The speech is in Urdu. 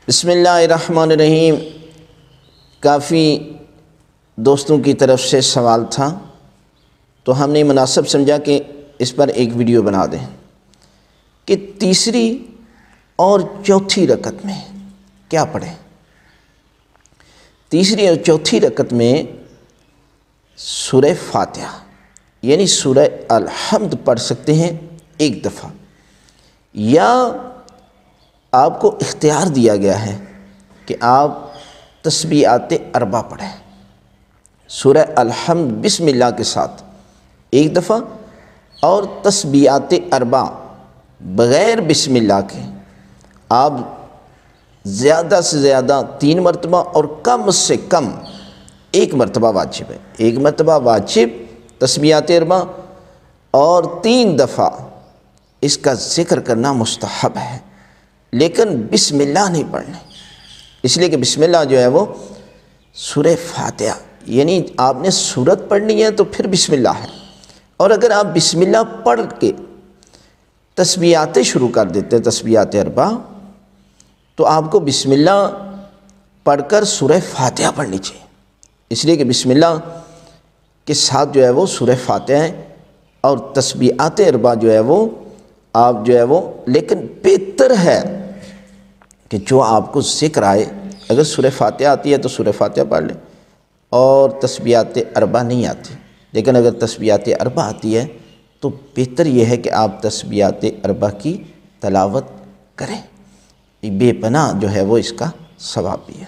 بسم اللہ الرحمن الرحیم۔ کافی دوستوں کی طرف سے سوال تھا تو ہم نے مناسب سمجھا کہ اس پر ایک ویڈیو بنا دیں کہ تیسری اور چوتھی رکعت میں کیا پڑھیں۔ تیسری اور چوتھی رکعت میں سورہ فاتحہ یعنی سورہ الحمد پڑھ سکتے ہیں ایک دفعہ، یا آپ کو اختیار دیا گیا ہے کہ آپ تسبیحات اربع پڑھیں۔ سورہ الحمد بسم اللہ کے ساتھ ایک دفعہ اور تسبیحات اربع بغیر بسم اللہ کے آپ زیادہ سے زیادہ 3 مرتبہ اور کم سے کم 1 مرتبہ واجب ہے۔ 1 مرتبہ واجب تسبیحات اربع اور 3 دفعہ اس کا ذکر کرنا مستحب ہے، لیکن بسم اللہ نہیں پڑھنے، اس لیے کہ بسم اللہ جو ہے وہ سورہ فاتحہ یعنی آپ نے سورت پڑھنی ہے تو پھر بسم اللہ ہے، اور اگر آپ بسم اللہ پڑھ کے تسبیحات شروع کر دیتے ہیں تسبیحات اربع تو آپ کو بسم اللہ پڑھ کر سورہ فاتحہ پڑھنی چاہیے، اس لیے کہ بسم اللہ کے ساتھ جو ہے وہ سورہ فاتحہ ہے اور تسبیحات اربع جو ہے وہ آپ جو ہے وہ، لیکن بہتر ہے کہ جو آپ کو ذکر آئے، اگر سورہ فاتحہ آتی ہے تو سورہ فاتحہ پڑھ لیں، اور تسبیحات اربع نہیں آتی لیکن اگر تسبیحات اربع آتی ہے تو بہتر یہ ہے کہ آپ تسبیحات اربع کی تلاوت کریں، بے پناہ جو ہے وہ اس کا ثواب بھی ہے۔